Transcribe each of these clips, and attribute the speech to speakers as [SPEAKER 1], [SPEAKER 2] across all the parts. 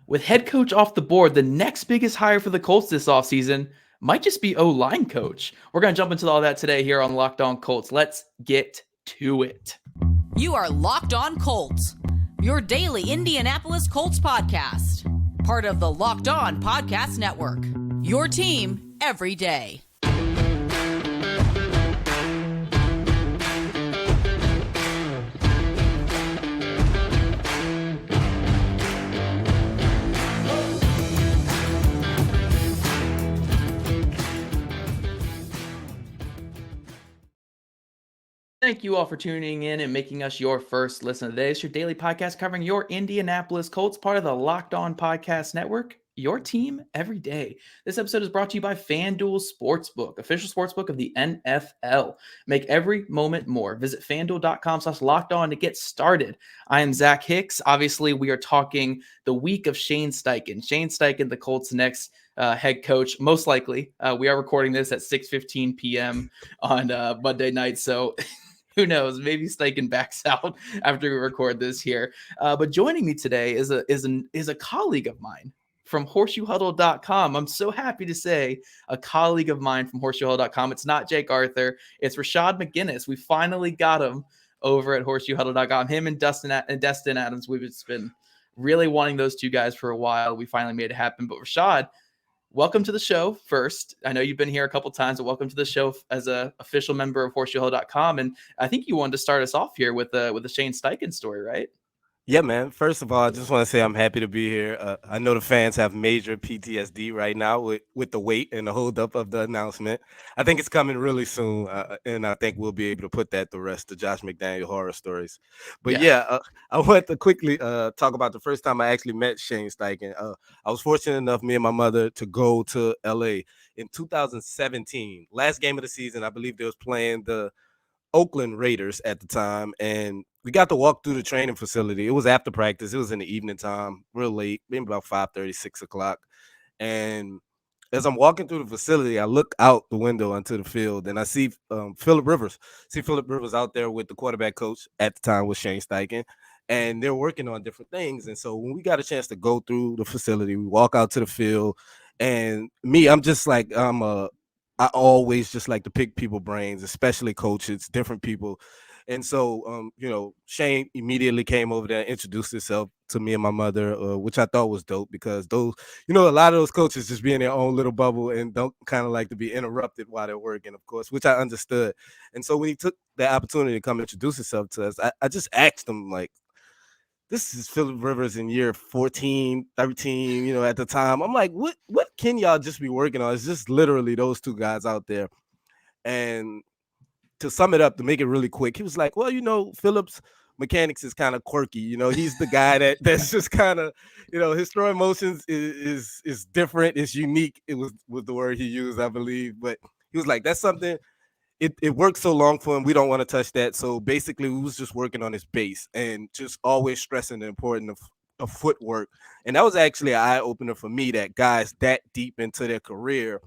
[SPEAKER 1] With head coach off the board, the next biggest hire for the Colts this offseason might just be O-line coach. We're going to jump into all that today here on Locked On Colts. Let's get to it.
[SPEAKER 2] You are Locked On Colts, your daily Indianapolis Colts podcast. Part of the Locked On Podcast Network, your team every day.
[SPEAKER 1] Thank you all for tuning in and making us your first listen today. It's your daily podcast covering your Indianapolis Colts, part of the Locked On Podcast Network, your team every day. This episode is brought to you by FanDuel Sportsbook, official sportsbook of the NFL. Make every moment more. Visit FanDuel.com/LockedOn to get started. I am Zach Hicks. Obviously, we are talking the week of Shane Steichen. Shane Steichen, the Colts' next head coach, most likely. We are recording this at 6:15 p.m. on Monday night, so who knows? Maybe Steichen backs out after we record this here. But joining me today is a colleague of mine from horseshoehuddle.com. I'm so happy to say a colleague of mine from horseshoehuddle.com. It's not Jake Arthur. It's Rashad McGinnis. We finally got him over at horseshoehuddle.com. Him and Destin Adams. We've just been really wanting those two guys for a while. We finally made it happen. But Rashad, welcome to the show first. I know you've been here a couple times, but welcome to the show as an official member of horseshoehuddle.com. And I think you wanted to start us off here with the Shane Steichen story, right?
[SPEAKER 3] Yeah, man. First of all, I just want to say I'm happy to be here. I know the fans have major PTSD right now with the wait and the holdup of the announcement. I think it's coming really soon, and I think we'll be able to put that to rest, the Josh McDaniel horror stories. But I want to quickly talk about the first time I actually met Shane Steichen. I was fortunate enough, me and my mother, to go to L.A. in 2017. Last game of the season, I believe they was playing the Oakland Raiders at the time, and we got to walk through the training facility. It was after practice. It was in the evening time, real late, maybe about 5:30, 6 o'clock. And as I'm walking through the facility, I look out the window onto the field, and I see Philip Rivers. See Philip Rivers out there with the quarterback coach at the time, was Shane Steichen, and they're working on different things. And so when we got a chance to go through the facility, we walk out to the field, and I'm just like, I always just like to pick people brains, especially coaches, different people. And so, Shane immediately came over there and introduced himself to me and my mother, which I thought was dope because those, a lot of those coaches just be in their own little bubble and don't kind of like to be interrupted while they're working, of course, which I understood. And so when he took the opportunity to come introduce himself to us, I just asked him, like, this is Philip Rivers in year 14, 13, at the time. I'm like, what can y'all just be working on? It's just literally those two guys out there. And to sum it up, to make it really quick, he was like, well, Philip's mechanics is kind of quirky. He's the guy that's just kind of, his throwing motions is different. It's unique. It was the word he used, I believe. But he was like, that's something. It worked so long for him. We don't want to touch that. So basically, we was just working on his base and just always stressing the importance of footwork. And that was actually an eye-opener for me, that guys that deep into their career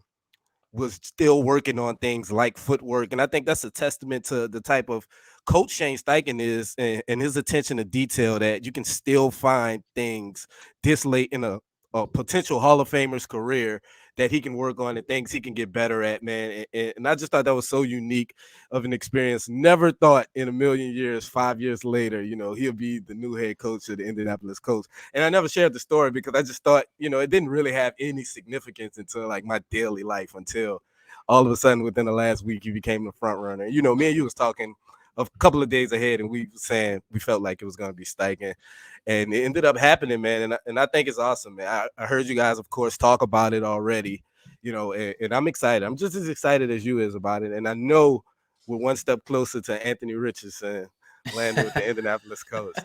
[SPEAKER 3] was still working on things like footwork. And I think that's a testament to the type of coach Shane Steichen is and his attention to detail, that you can still find things this late in a potential Hall of Famer's career that he can work on and things he can get better at, man. And I just thought that was so unique of an experience. Never thought in a million years, 5 years later, he'll be the new head coach of the Indianapolis Colts. And I never shared the story because I just thought, it didn't really have any significance until like my daily life, until all of a sudden within the last week, he became the front runner. Me and you was talking a couple of days ahead, and we were saying we felt like it was going to be Steichen, and it ended up happening, man. And I think it's awesome, man. I heard you guys, of course, talk about it already, and I'm excited. I'm just as excited as you is about it. And I know we're one step closer to Anthony Richardson landing with the Indianapolis Colts.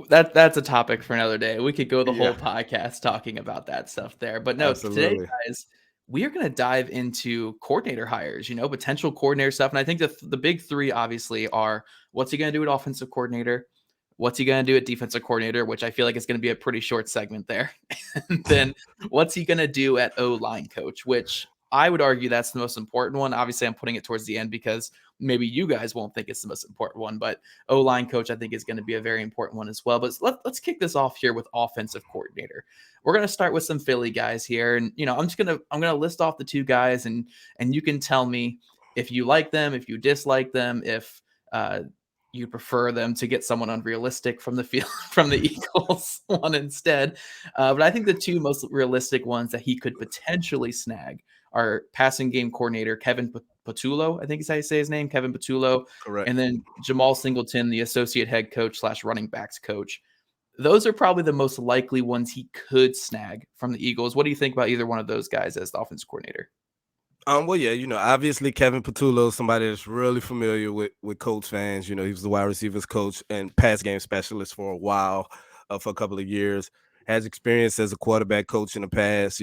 [SPEAKER 1] That's a topic for another day. We could go the whole podcast talking about that stuff there. But no, Today, guys, we are going to dive into coordinator hires, potential coordinator stuff. And I think the big three obviously are, what's he going to do at offensive coordinator? What's he going to do at defensive coordinator, which I feel like is going to be a pretty short segment there. And then what's he going to do at O-line coach, which I would argue that's the most important one. Obviously, I'm putting it towards the end because maybe you guys won't think it's the most important one, but O-line coach, I think, is going to be a very important one as well. But let's kick this off here with offensive coordinator. We're going to start with some Philly guys here. And, I'm going to list off the two guys and you can tell me if you like them, if you dislike them, if you prefer them to get someone unrealistic from the field from the Eagles one instead. But I think the two most realistic ones that he could potentially snag are passing game coordinator Kevin Patullo, I think is how you say his name, Kevin Patullo,
[SPEAKER 3] Correct.
[SPEAKER 1] and then Jamal Singleton, the associate head coach / running backs coach. Those are probably the most likely ones he could snag from the Eagles. What do you think about either one of those guys as the offensive coordinator?
[SPEAKER 3] Well, yeah, obviously Kevin Patullo is somebody that's really familiar with Colts fans. He was the wide receivers coach and pass game specialist for a while, for a couple of years. Has experience as a quarterback coach in the past.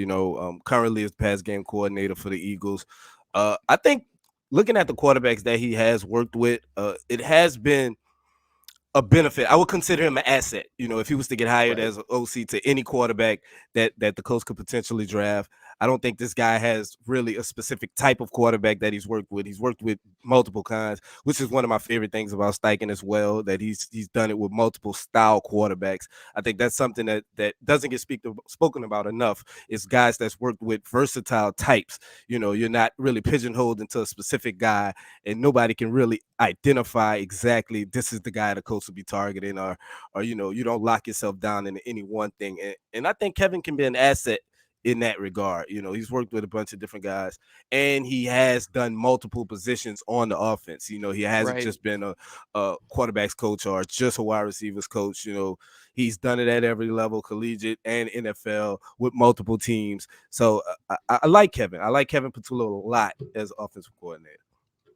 [SPEAKER 3] Currently is the pass game coordinator for the Eagles. I think looking at the quarterbacks that he has worked with, it has been a benefit. I would consider him an asset. If he was to get hired as an OC to any quarterback that the Colts could potentially draft. I don't think this guy has really a specific type of quarterback that he's worked with. He's worked with multiple kinds, which is one of my favorite things about Steichen as well, that he's done it with multiple style quarterbacks. I think that's something that doesn't get spoken about enough, is guys that's worked with versatile types. You're not really pigeonholed into a specific guy, and nobody can really identify exactly this is the guy the Colts will be targeting, or you don't lock yourself down into any one thing. And I think Kevin can be an asset in that regard. He's worked with a bunch of different guys, and he has done multiple positions on the offense. He hasn't just been a quarterbacks coach or just a wide receivers coach. He's done it at every level, collegiate and NFL, with multiple teams. So I like Kevin. I like Kevin Patullo a lot as offensive coordinator.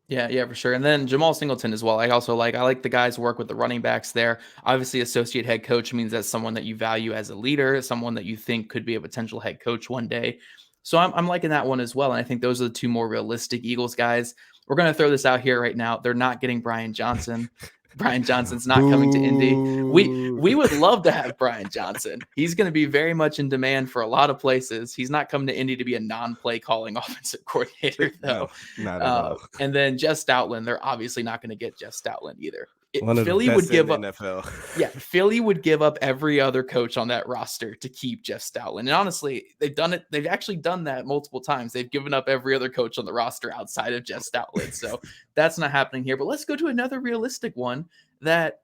[SPEAKER 1] Yeah, for sure. And then Jamal Singleton as well. I like the guys who work with the running backs there. Obviously, associate head coach means that's someone that you value as a leader, someone that you think could be a potential head coach one day. So I'm liking that one as well. And I think those are the two more realistic Eagles guys. We're going to throw this out here right now. They're not getting Brian Johnson. Brian Johnson's not coming to Indy. We would love to have Brian Johnson. He's going to be very much in demand for a lot of places. He's not coming to Indy to be a non-play calling offensive coordinator, though.
[SPEAKER 3] No, not at all.
[SPEAKER 1] And then Jeff Stoutland, they're obviously not going to get Jeff Stoutland either.
[SPEAKER 3] Philly would give up NFL.
[SPEAKER 1] Yeah, Philly would give up every other coach on that roster to keep Jeff Stoutland. And honestly, they've done it. They've actually done that multiple times. They've given up every other coach on the roster outside of Jeff Stoutland. So that's not happening here. But let's go to another realistic one that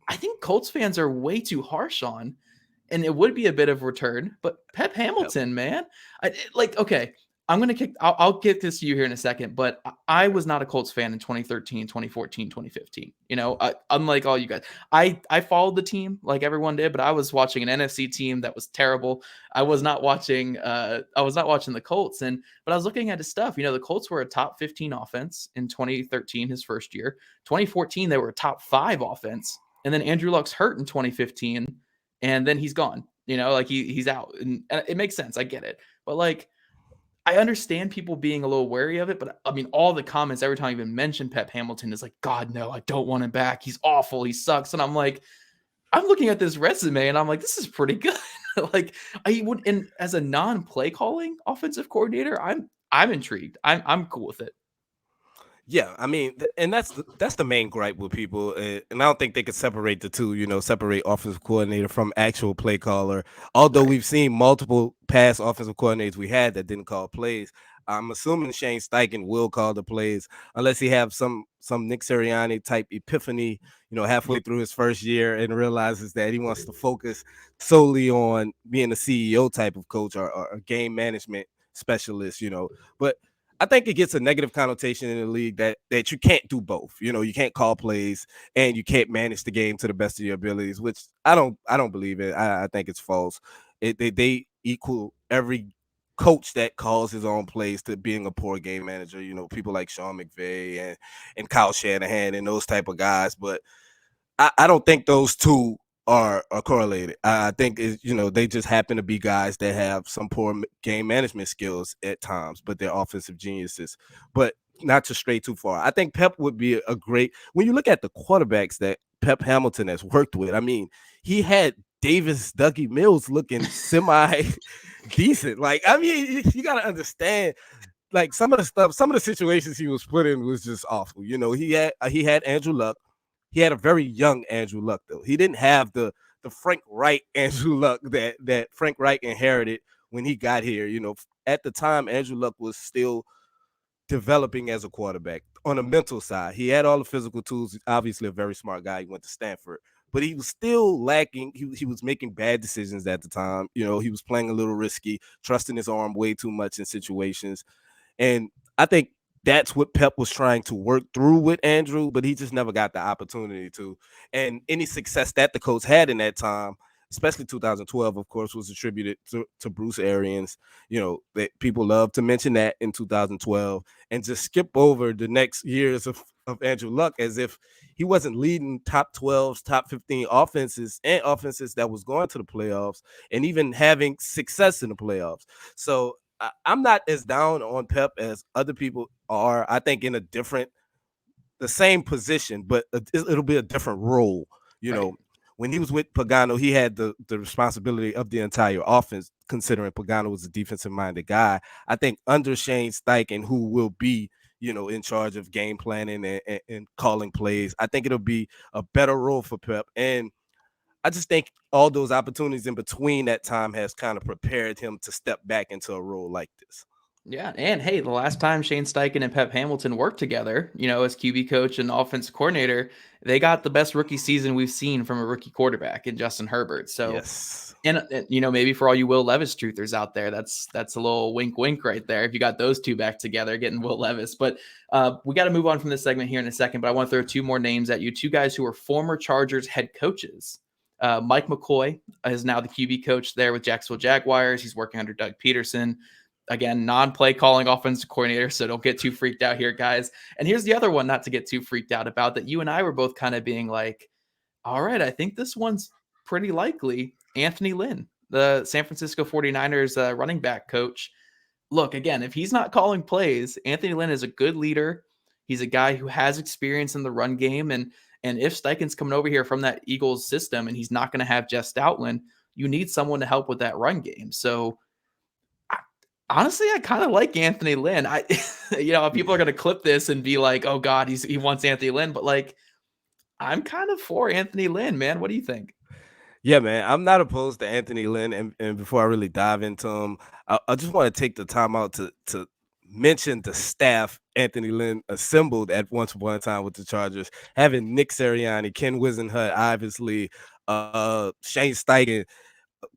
[SPEAKER 1] I think Colts fans are way too harsh on, and it would be a bit of return. But Pep Hamilton, man, okay. I'll get this to you here in a second, but I was not a Colts fan in 2013, 2014, 2015. Unlike all you guys, I followed the team like everyone did, but I was watching an NFC team that was terrible. I was not watching the Colts, but I was looking at his stuff. The Colts were a top 15 offense in 2013, his first year. 2014, they were a top 5 offense, and then Andrew Luck's hurt in 2015, and then he's gone. He's out, and it makes sense. I get it, but I understand people being a little wary of it, but I mean, all the comments every time I even mention Pep Hamilton is like, God, no, I don't want him back. He's awful. He sucks. And I'm like, I'm looking at this resume and I'm like, this is pretty good. I would, and as a non-play calling offensive coordinator, I'm intrigued. I'm cool with it.
[SPEAKER 3] Yeah, I mean, and that's the main gripe with people, and I don't think they could separate the two. Separate offensive coordinator from actual play caller. Although we've seen multiple past offensive coordinators we had that didn't call plays. I'm assuming Shane Steichen will call the plays unless he have some Nick Sirianni type epiphany, halfway through his first year and realizes that he wants to focus solely on being a CEO type of coach or a game management specialist. But I think it gets a negative connotation in the league that you can't do both. You can't call plays and you can't manage the game to the best of your abilities, which I don't believe it. I think it's false. They equal every coach that calls his own plays to being a poor game manager. People like Sean McVay and Kyle Shanahan and those type of guys. But I don't think those two are correlated. I think they just happen to be guys that have some poor game management skills at times, but they're offensive geniuses. But not to stray too far. I think Pep would be a great, when you look at the quarterbacks that Pep Hamilton has worked with. I mean, he had Davis, Dougie Mills looking semi decent. You got to understand like some of the situations he was put in was just awful. He had Andrew Luck. He had a very young Andrew Luck though. He didn't have the Frank Reich Andrew Luck that Frank Reich inherited when he got here. At the time, Andrew Luck was still developing as a quarterback on a mental side. He had all the physical tools. Obviously, a very smart guy. He went to Stanford, but he was still lacking. He was making bad decisions at the time. He was playing a little risky, trusting his arm way too much in situations. And I think that's what Pep was trying to work through with Andrew, but he just never got the opportunity to. And any success that the Colts had in that time, especially 2012, of course, was attributed to Bruce Arians. That people love to mention that in 2012 and just skip over the next years of Andrew Luck as if he wasn't leading top 12s, top 15 offenses that was going to the playoffs and even having success in the playoffs. So I'm not as down on Pep as other people are. I think in the same position, but it'll be a different role.
[SPEAKER 1] Right.
[SPEAKER 3] When he was with Pagano, he had the responsibility of the entire offense, considering Pagano was a defensive-minded guy. I think under Shane Steichen, who will be, in charge of game planning and calling plays, I think it'll be a better role for Pep. And I just think all those opportunities in between that time has kind of prepared him to step back into a role like this.
[SPEAKER 1] Yeah, and hey, the last time Shane Steichen and Pep Hamilton worked together, as QB coach and offensive coordinator, they got the best rookie season we've seen from a rookie quarterback in Justin Herbert. So,
[SPEAKER 3] Yes.
[SPEAKER 1] and maybe for all you Will Levis truthers out there, that's a little wink, wink right there. If you got those two back together, getting Will Levis. But we got to move on from this segment here in a second. But I want to throw two more names at you. Two guys who are former Chargers head coaches. Mike McCoy is now the QB coach there with Jacksonville Jaguars. He's working under Doug Peterson. Again, non-play calling offensive coordinator, so don't get too freaked out here, guys. And here's the other one not to get too freaked out about that you and I were both kind of being like, all right, I think this one's pretty likely. Anthony Lynn, the San Francisco 49ers running back coach. Look, again, if he's not calling plays, Anthony Lynn is a good leader. He's a guy who has experience in the run game. And if Steichen's coming over here from that Eagles system and he's not going to have Jeff Stoutland, you need someone to help with that run game. So honestly, I kind of like Anthony Lynn. People are going to clip this and be like, oh God, he wants Anthony Lynn. But like, I'm kind of for Anthony Lynn, man. What do you think?
[SPEAKER 3] Yeah, man, I'm not opposed to Anthony Lynn. And before I really dive into him, I just want to take the time out to mention the staff Anthony Lynn assembled at once upon a time with the Chargers, having Nick Sirianni, Ken Wisenhunt, obviously, Shane Steichen,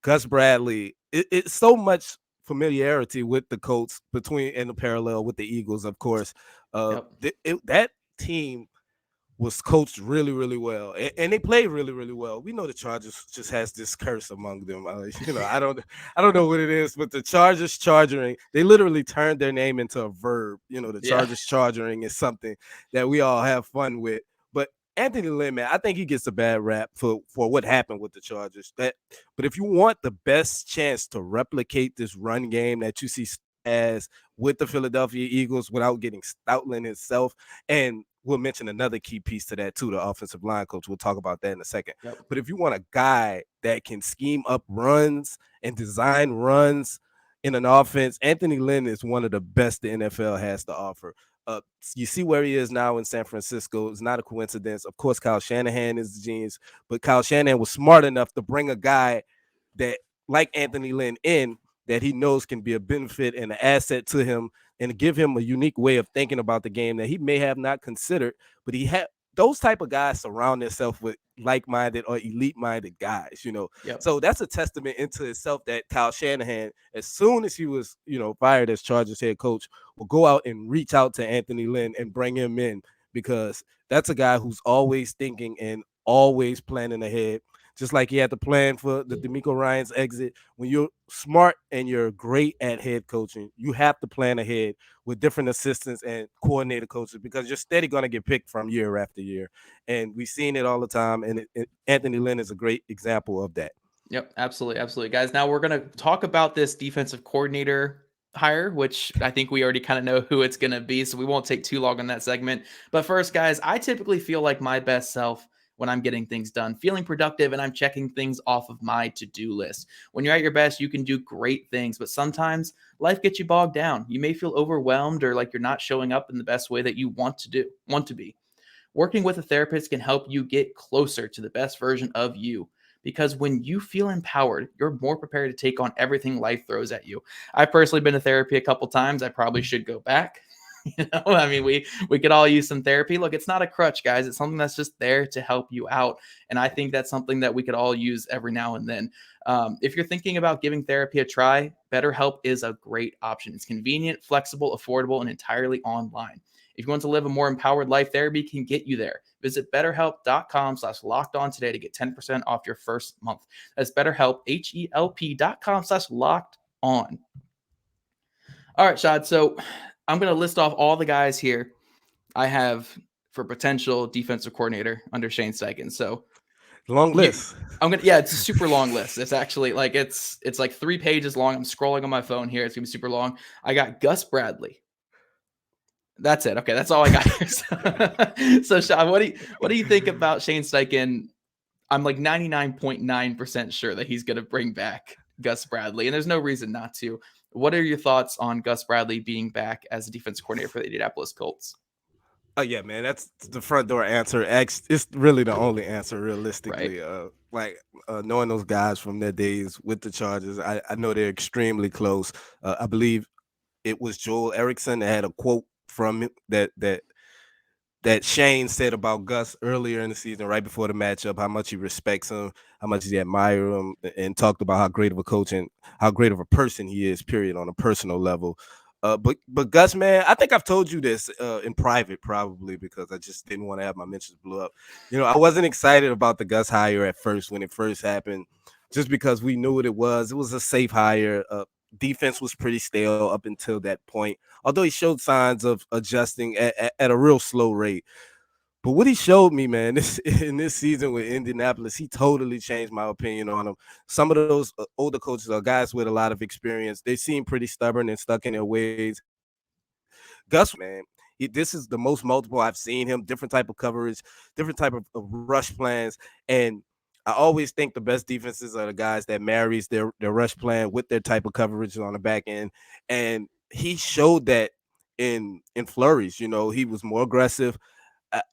[SPEAKER 3] Gus Bradley. It's so much familiarity with the Colts and the parallel with the Eagles, of course. That team was coached really, really well, and they played really, really well. We know the Chargers just has this curse among them. I don't know what it is, but the Chargers charging, they literally turned their name into a verb. The Chargers charging is something that we all have fun with. But Anthony Lynn, man, I think he gets a bad rap for what happened with the Chargers. But if you want the best chance to replicate this run game that you see as with the Philadelphia Eagles without getting Stoutland himself, and we'll mention another key piece to that too, the offensive line coach. We'll talk about that in a second.
[SPEAKER 1] Yep.
[SPEAKER 3] But if you want a guy that can scheme up runs and design runs in an offense, Anthony Lynn is one of the best the NFL has to offer. You see where he is now in San Francisco. It's not a coincidence. Of course, Kyle Shanahan is the genius, but Kyle Shanahan was smart enough to bring a guy that like Anthony Lynn in that he knows can be a benefit and an asset to him and give him a unique way of thinking about the game that he may have not considered, but he had those type of guys surround themselves with like-minded or elite-minded guys,
[SPEAKER 1] Yep.
[SPEAKER 3] So that's a testament into itself that Kyle Shanahan, as soon as he was, fired as Chargers head coach, will go out and reach out to Anthony Lynn and bring him in because that's a guy who's always thinking and always planning ahead. Just like he had to plan for the DeMeco Ryans exit. When you're smart and you're great at head coaching, you have to plan ahead with different assistants and coordinator coaches because you're steady going to get picked from year after year. And we've seen it all the time. And Anthony Lynn is a great example of that.
[SPEAKER 1] Yep, absolutely. Absolutely. Guys, now we're going to talk about this defensive coordinator hire, which I think we already kind of know who it's going to be. So we won't take too long on that segment. But first, guys, I typically feel like my best self when I'm getting things done, feeling productive, and I'm checking things off of my to-do list. When you're at your best, you can do great things, but sometimes life gets you bogged down. You may feel overwhelmed or like you're not showing up in the best way that you want to be. Working with a therapist can help you get closer to the best version of you. Because when you feel empowered, you're more prepared to take on everything life throws at you. I've personally been to therapy a couple times. I probably should go back. I mean, we could all use some therapy. Look, it's not a crutch, guys. It's something that's just there to help you out. And I think that's something that we could all use every now and then. If you're thinking about giving therapy a try, BetterHelp is a great option. It's convenient, flexible, affordable, and entirely online. If you want to live a more empowered life, therapy can get you there. Visit betterhelp.com/lockedon today to get 10% off your first month. That's BetterHelp, HELP.com/locked on. All right, Shad. So I'm going to list off all the guys here I have for potential defensive coordinator under Shane Steichen. So
[SPEAKER 3] Long list.
[SPEAKER 1] it's a super long list. It's actually like, it's like 3 pages long. I'm scrolling on my phone here. It's going to be super long. I got Gus Bradley. That's it. Okay, that's all I got here. So Sean, what do you think about Shane Steichen? I'm like 99.9% sure that he's going to bring back Gus Bradley, and there's no reason not to. What are your thoughts on Gus Bradley being back as a defensive coordinator for the Indianapolis Colts?
[SPEAKER 3] Oh yeah, man, that's the front door answer. It's really the only answer, realistically.
[SPEAKER 1] Right.
[SPEAKER 3] Knowing those guys from their days with the Chargers, I know they're extremely close. I believe it was Joel Erickson that had a quote from that Shane said about Gus earlier in the season, right before the matchup, how much he respects him, how much he admires him, and talked about how great of a coach and how great of a person he is, period, on a personal level. But Gus, man, I think I've told you this in private, probably because I just didn't want to have my mentions blow up. I wasn't excited about the Gus hire at first when it first happened, just because we knew what it was. It was a safe hire. Defense was pretty stale up until that point, although he showed signs of adjusting at a real slow rate. But what he showed me, man, in this season with Indianapolis, he totally changed my opinion on him. Some of those older coaches are guys with a lot of experience. They seem pretty stubborn and stuck in their ways. Gus, man, this is the most multiple I've seen him, different type of coverage, different type of rush plans. And I always think the best defenses are the guys that marries their rush plan with their type of coverage on the back end. And he showed that in flurries. He was more aggressive.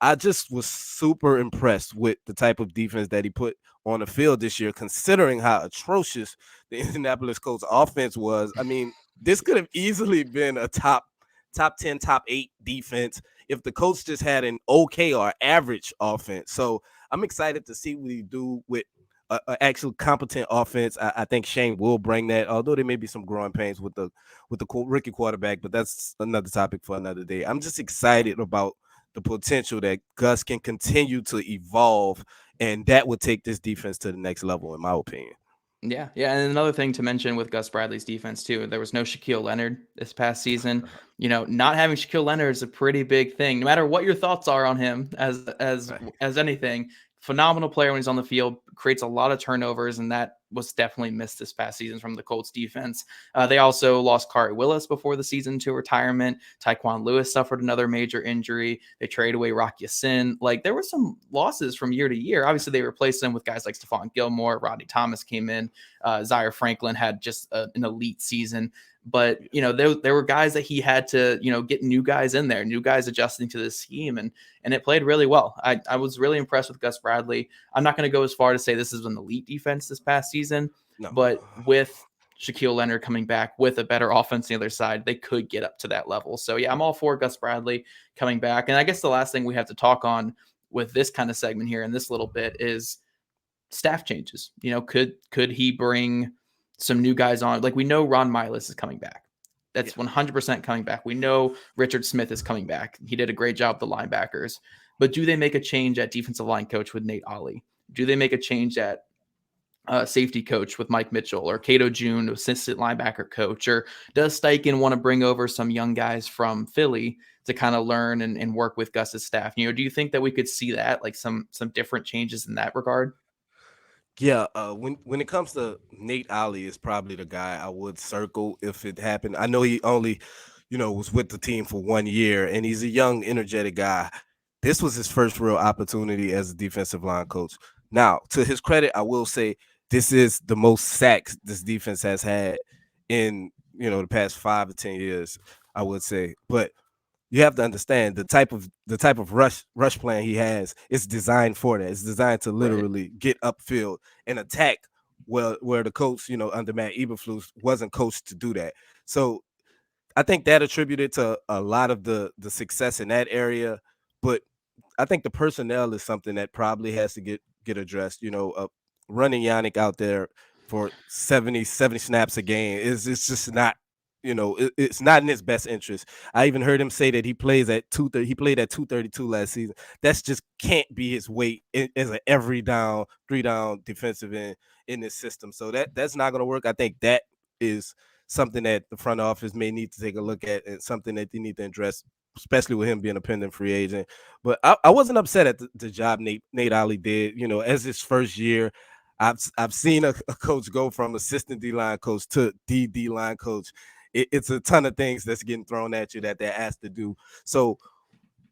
[SPEAKER 3] I just was super impressed with the type of defense that he put on the field this year, considering how atrocious the Indianapolis Colts offense was. I mean, this could have easily been a top 10, top 8 defense if the Colts just had an okay or average offense. So I'm excited to see what he do with an actual competent offense. I think Shane will bring that, although there may be some growing pains with the rookie quarterback, but that's another topic for another day. I'm just excited about the potential that Gus can continue to evolve, and that would take this defense to the next level, in my opinion.
[SPEAKER 1] Yeah. And another thing to mention with Gus Bradley's defense too, there was no Shaquille Leonard this past season. Not having Shaquille Leonard is a pretty big thing. No matter what your thoughts are on him as anything, phenomenal player when he's on the field, creates a lot of turnovers, and that was definitely missed this past season from the Colts defense. They also lost Kari Willis before the season to retirement. Tyquan Lewis suffered another major injury. They traded away Rock Ya-Sin. Like, there were some losses from year to year. Obviously, they replaced them with guys like Stephon Gilmore. Rodney Thomas came in. Zaire Franklin had just an elite season. But, there were guys that he had to, get new guys in there, new guys adjusting to the scheme, and it played really well. I was really impressed with Gus Bradley. I'm not going to go as far to say this is an elite defense this past season, but with Shaquille Leonard coming back with a better offense on the other side, they could get up to that level. So, yeah, I'm all for Gus Bradley coming back. And I guess the last thing we have to talk on with this kind of segment here in this little bit is staff changes. Could he bring some new guys on? Like, we know Ron Miles is coming back. That's 100% coming back. We know Richard Smith is coming back. He did a great job with the linebackers. But do they make a change at defensive line coach with Nate Ollie? Do they make a change at safety coach with Mike Mitchell, or Cato June, assistant linebacker coach? Or does Steichen want to bring over some young guys from Philly to kind of learn and work with Gus's staff? Do you think that we could see that, like some different changes in that regard?
[SPEAKER 3] Yeah, when it comes to Nate Ollie, is probably the guy I would circle if it happened. I know he only, was with the team for 1 year, and he's a young, energetic guy. this was his first real opportunity as a defensive line coach. Now, to his credit, I will say this is the most sacks this defense has had in the past 5 to 10 years, I would say. But you have to understand the type of rush plan he has is designed for that. It's designed to
[SPEAKER 1] Right.
[SPEAKER 3] literally get upfield and attack where the coach, under Matt Eberflus wasn't coached to do that. So I think that attributed to a lot of the success in that area. But I think the personnel is something that probably has to get addressed. Running Yannick out there for 70 snaps a game is it's just not. It's not in his best interest. I even heard him say that he plays at 230. He played at 232 last season. That's just can't be his weight as an every down, 3 down defensive end in this system. So that's not going to work. I think that is something that the front office may need to take a look at and something that they need to address, especially with him being a pending free agent. But I wasn't upset at the job Nate Ollie did. As his first year, I've seen a coach go from assistant D-line coach to D-line coach. It's a ton of things that's getting thrown at you that they're asked to do. So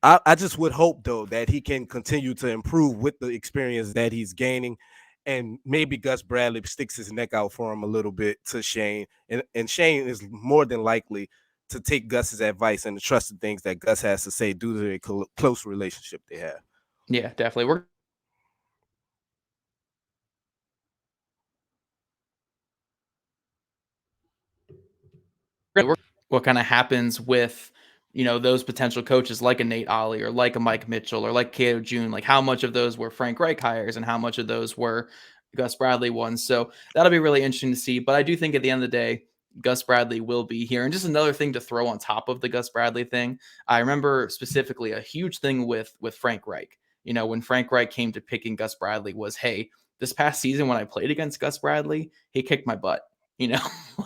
[SPEAKER 3] I just would hope, though, that he can continue to improve with the experience that he's gaining. And maybe Gus Bradley sticks his neck out for him a little bit to Shane. And Shane is more than likely to take Gus's advice and to trust the things that Gus has to say due to the close relationship they have.
[SPEAKER 1] Yeah, definitely. We're what kind of happens with those potential coaches like a Nate Ollie or like a Mike Mitchell or like Cato June, like how much of those were Frank Reich hires and how much of those were Gus Bradley ones. So that'll be really interesting to see. But I do think at the end of the day, Gus Bradley will be here. And just another thing to throw on top of the Gus Bradley thing, I remember specifically a huge thing with Frank Reich. When Frank Reich came to picking Gus Bradley was, hey, this past season when I played against Gus Bradley, he kicked my butt.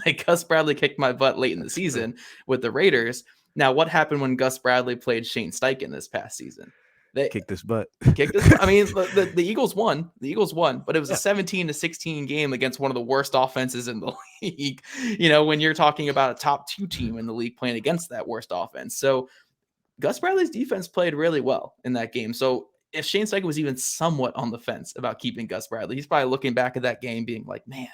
[SPEAKER 1] Like Gus Bradley kicked my butt late in the season with the Raiders. Now, what happened when Gus Bradley played Shane Steichen this past season? They
[SPEAKER 3] kicked his butt.
[SPEAKER 1] I mean, the Eagles won. The Eagles won, but it was a 17-16 game against one of the worst offenses in the league. When you're talking about a top 2 team in the league playing against that worst offense. So Gus Bradley's defense played really well in that game. So if Shane Steichen was even somewhat on the fence about keeping Gus Bradley, he's probably looking back at that game being like, man,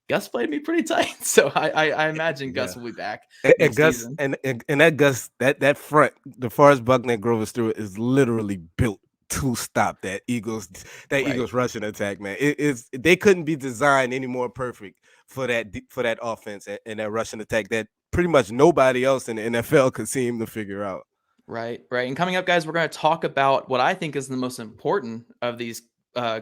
[SPEAKER 1] Gus played me pretty tight. So I imagine Gus will be back.
[SPEAKER 3] And Gus
[SPEAKER 1] season.
[SPEAKER 3] and that Gus that front, the Forrest Buckner Grover Stewart is literally built to stop that Eagles rushing attack, man. They couldn't be designed any more perfect for that offense and that rushing attack that pretty much nobody else in the NFL could seem to figure out.
[SPEAKER 1] Right. And coming up, guys, we're going to talk about what I think is the most important of these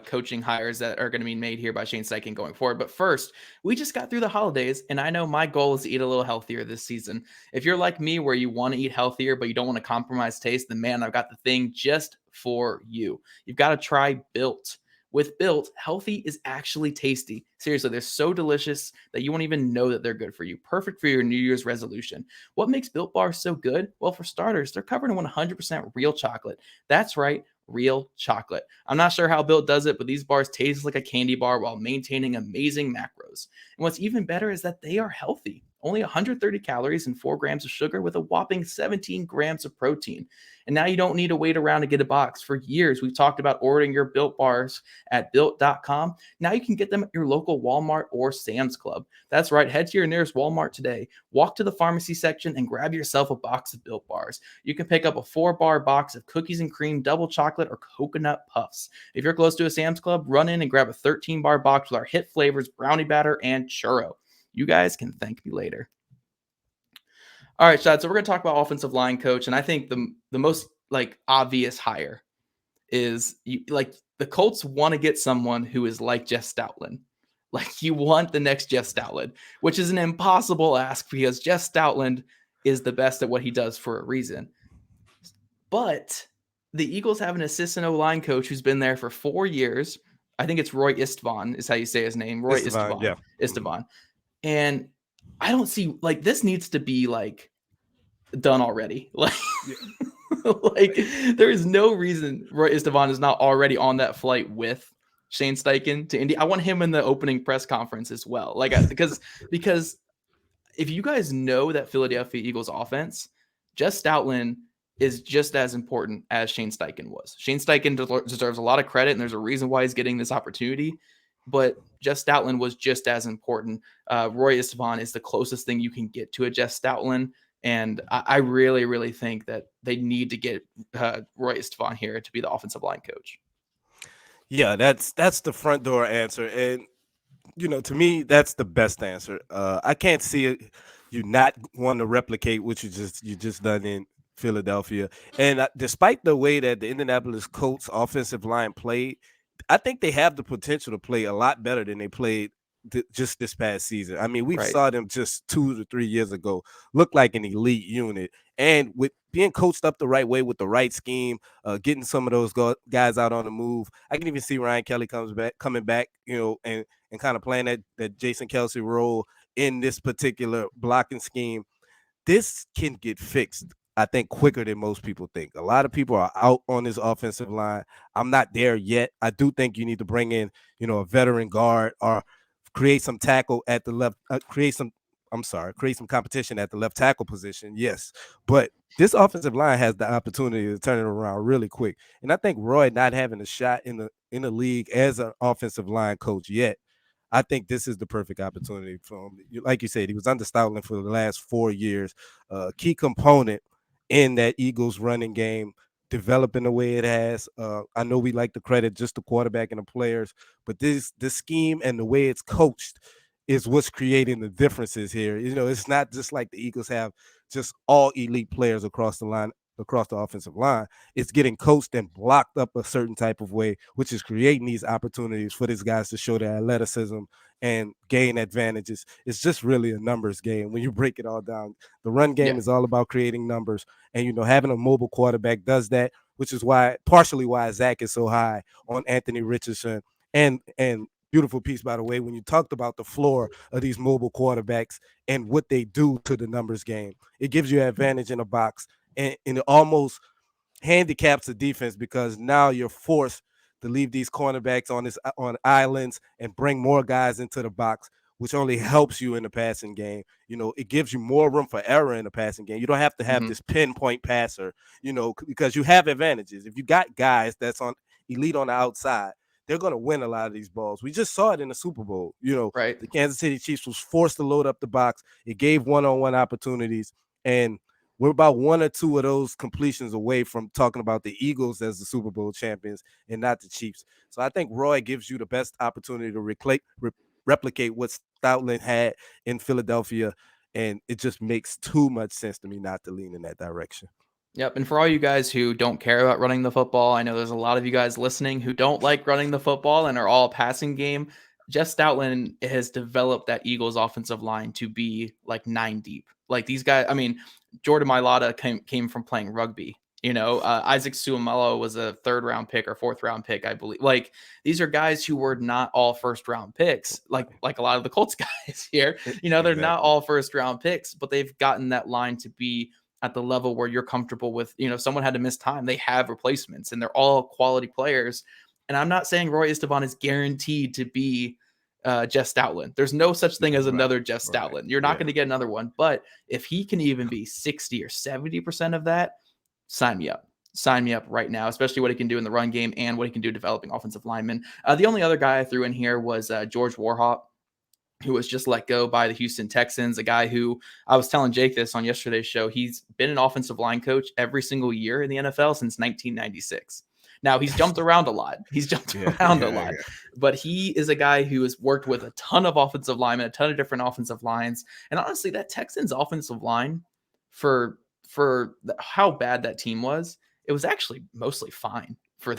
[SPEAKER 1] coaching hires that are going to be made here by Shane Steichen going forward. But first, we just got through the holidays, and I know my goal is to eat a little healthier this season. If you're like me, where you want to eat healthier, but you don't want to compromise taste, then man, I've got the thing just for you. You've got to try Built. With Built, healthy is actually tasty. Seriously, they're so delicious that you won't even know that they're good for you. Perfect for your New Year's resolution. What makes Built bars so good? Well, for starters, they're covered in 100% real chocolate. That's right, real chocolate. I'm not sure how Built does it, but these bars taste like a candy bar while maintaining amazing macros. And what's even better is that they are healthy. Only 130 calories and 4 grams of sugar with a whopping 17 grams of protein. And now you don't need to wait around to get a box. For years, we've talked about ordering your Built bars at Built.com. Now you can get them at your local Walmart or Sam's Club. That's right. Head to your nearest Walmart today. Walk to the pharmacy section and grab yourself a box of Built bars. You can pick up a 4-bar box of cookies and cream, double chocolate, or coconut puffs. If you're close to a Sam's Club, run in and grab a 13-bar box with our hit flavors, brownie batter, and churro. You guys can thank me later. All right, Shad. So we're going to talk about offensive line coach, and I think the most obvious hire is the Colts want to get someone who is like Jeff Stoutland. Like you want the next Jeff Stoutland, which is an impossible ask because Jeff Stoutland is the best at what he does for a reason. But the Eagles have an assistant O-line coach who's been there for 4 years. I think it's Roy Istvan is how you say his name. Roy Istvan. Yeah. Istvan. And I don't see this needs to be done already. There is no reason Roy Istvan is not already on that flight with Shane Steichen to Indy. I want him in the opening press conference as well. Because if you guys know that Philadelphia Eagles offense, Jeff Stoutland is just as important as Shane Steichen was. Shane Steichen deserves a lot of credit, and there's a reason why he's getting this opportunity. But Jeff Stoutland was just as important. Roy Istvan is the closest thing you can get to a Jeff Stoutland. And I really, really think that they need to get Roy Istvan here to be the offensive line coach.
[SPEAKER 3] Yeah, that's the front door answer. And to me, that's the best answer. I can't see it, you not want to replicate what you just done in Philadelphia. And despite the way that the Indianapolis Colts offensive line played, I think they have the potential to play a lot better than they played just this past season. I mean, we
[SPEAKER 1] Right.
[SPEAKER 3] saw them just 2 to 3 years ago look like an elite unit, and with being coached up the right way with the right scheme, getting some of those guys out on the move. I can even see Ryan Kelly coming back, and kind of playing that Jason Kelsey role in this particular blocking scheme. This can get fixed, I think, quicker than most people think. A lot of people are out on this offensive line. I'm not there yet. I do think you need to bring in, a veteran guard or create some tackle at the left, create some competition at the left tackle position. Yes. But this offensive line has the opportunity to turn it around really quick. And I think Roy not having a shot in the league as an offensive line coach yet, I think this is the perfect opportunity for him. Like you said, he was under Stoutland for the last 4 years. Key component in that Eagles running game, developing the way it has. I know we like to credit just the quarterback and the players, but this scheme and the way it's coached is what's creating the differences here. It's not just like the Eagles have just all elite players across the line, across the offensive line. It's getting coached and blocked up a certain type of way, which is creating these opportunities for these guys to show their athleticism and gain advantages. It's just really a numbers game when you break it all down. The run game is all about creating numbers, and having a mobile quarterback does that, which is partially why Zach is so high on Anthony Richardson. And beautiful piece, by the way, when you talked about the floor of these mobile quarterbacks and what they do to the numbers game. It gives you an advantage in a box, and it almost handicaps the defense because now you're forced to leave these cornerbacks on islands and bring more guys into the box, which only helps you in the passing game. It gives you more room for error in the passing game. You don't have to have this pinpoint passer, because you have advantages. If you got guys that's on elite on the outside, they're going to win a lot of these balls. We just saw it in the Super Bowl.
[SPEAKER 1] Right.
[SPEAKER 3] The Kansas City Chiefs was forced to load up the box. It gave one-on-one opportunities, and we're about 1 or 2 of those completions away from talking about the Eagles as the Super Bowl champions and not the Chiefs. So I think Roy gives you the best opportunity to replicate what Stoutland had in Philadelphia, and it just makes too much sense to me not to lean in that direction.
[SPEAKER 1] Yep. And for all you guys who don't care about running the football, I know there's a lot of you guys listening who don't like running the football and are all passing game. Jeff Stoutland has developed that Eagles offensive line to be like 9 deep. Like these guys, I mean, Jordan Mailata came from playing rugby. Isaac Suomalo was a 3rd round pick or 4th round pick, I believe. Like these are guys who were not all 1st round picks, like a lot of the Colts guys here. They're not all 1st round picks, but they've gotten that line to be at the level where you're comfortable with, someone had to miss time. They have replacements and they're all quality players. And I'm not saying Roy Istvan is guaranteed to be Jeff Stoutland. There's no such thing as another Jeff Stoutland. You're not going to get another one. But if he can even be 60 or 70% of that, sign me up. Sign me up right now, especially what he can do in the run game and what he can do developing offensive linemen. The only other guy I threw in here was George Warhop, who was just let go by the Houston Texans, a guy who I was telling Jake this on yesterday's show. He's been an offensive line coach every single year in the NFL since 1996. Now he's jumped around a lot. But he is a guy who has worked with a ton of offensive linemen, a ton of different offensive lines. And honestly, that Texans offensive line for how bad that team was, it was actually mostly fine for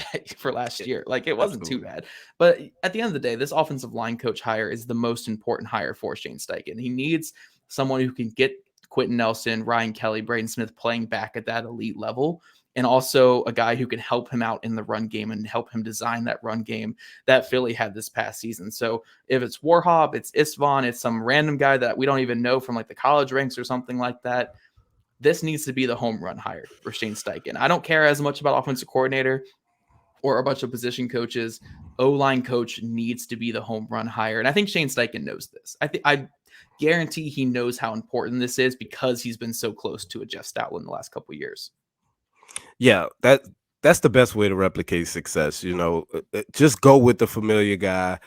[SPEAKER 1] last year. Like it wasn't too bad. But at the end of the day, this offensive line coach hire is the most important hire for Shane Steichen. He needs someone who can get Quentin Nelson, Ryan Kelly, Braden Smith playing back at that elite level, and also a guy who can help him out in the run game and help him design that run game that Philly had this past season. So if it's Warhop, it's Istvan, it's some random guy that we don't even know from like the college ranks or something like that, this needs to be the home run hire for Shane Steichen. I don't care as much about offensive coordinator or a bunch of position coaches. O-line coach needs to be the home run hire. And I think Shane Steichen knows this. I guarantee he knows how important this is because he's been so close to a Jeff Stoutland the last couple of years.
[SPEAKER 3] Yeah, that's the best way to replicate success. Just go with the familiar guy.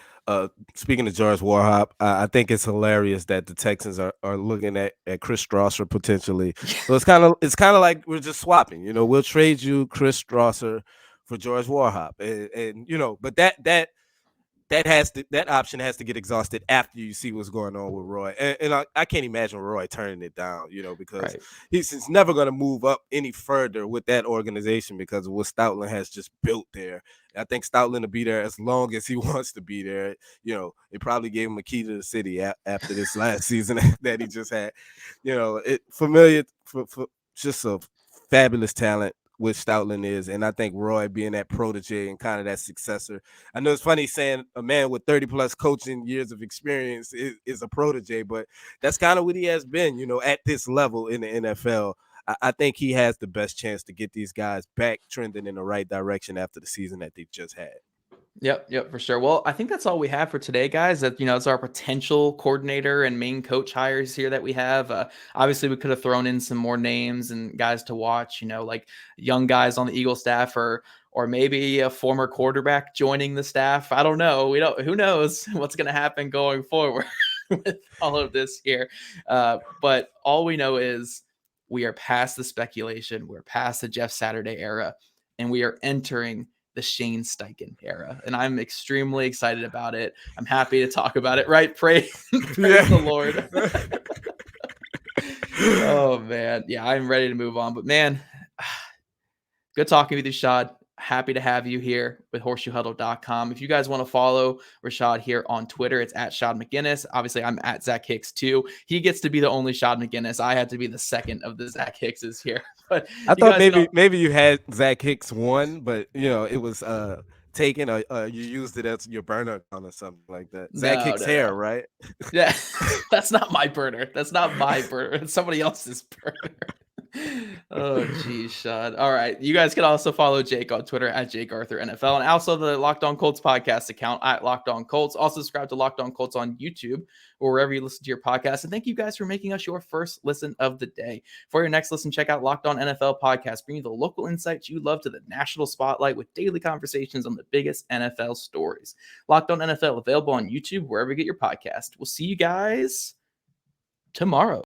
[SPEAKER 3] Speaking of George Warhop, I think it's hilarious that the Texans are looking at Chris Strasser potentially. So it's kind of like we're just swapping. We'll trade you Chris Strasser for George Warhop, and but that option has to get exhausted after you see what's going on with Roy. And I can't imagine Roy turning it down, because
[SPEAKER 1] Right.
[SPEAKER 3] he's never going to move up any further with that organization because of what Stoutland has just built there. I think Stoutland will be there as long as he wants to be there. They probably gave him a key to the city after this last season that he just had. It familiar for just a fabulous talent, which Stoutland is, and I think Roy being that protege and kind of that successor. I know it's funny saying a man with 30 plus coaching years of experience is a protege, but that's kind of what he has been, at this level in the NFL. I think he has the best chance to get these guys back trending in the right direction after the season that they've just had.
[SPEAKER 1] Yep, for sure. Well, I think that's all we have for today, guys. It's our potential coordinator and main coach hires here that we have. Obviously, we could have thrown in some more names and guys to watch, like young guys on the Eagle staff or maybe a former quarterback joining the staff. I don't know. Who knows what's going to happen going forward with all of this here. But all we know is we are past the speculation. We're past the Jeff Saturday era, and we are entering the Shane Steichen era, and I'm extremely excited about it. I'm happy to talk about it, right? Praise the Lord. Oh, man. Yeah, I'm ready to move on. But, man, good talking with you, Shad. Happy to have you here with horseshoehuddle.com. If you guys want to follow Rashad here on Twitter, it's at Shad McGinnis. Obviously, I'm at Zach Hicks too. He gets to be the only Shad McGinnis. I had to be the second of the Zach Hickses here. But
[SPEAKER 3] I thought maybe you had Zach Hicks one, but it was taken or you used it as your burner account or something like that. Zach Hicks hair, right?
[SPEAKER 1] Yeah, that's not my burner. That's not my burner. It's somebody else's burner. Oh, geez, Shad. All right. You guys can also follow Jake on Twitter at JakeArthurNFL and also the Locked On Colts podcast account at Locked On Colts. Also subscribe to Locked On Colts on YouTube or wherever you listen to your podcast. And thank you guys for making us your first listen of the day. For your next listen, check out Locked On NFL podcast, bringing you the local insights you love to the national spotlight with daily conversations on the biggest NFL stories. Locked On NFL, available on YouTube, wherever you get your podcast. We'll see you guys tomorrow.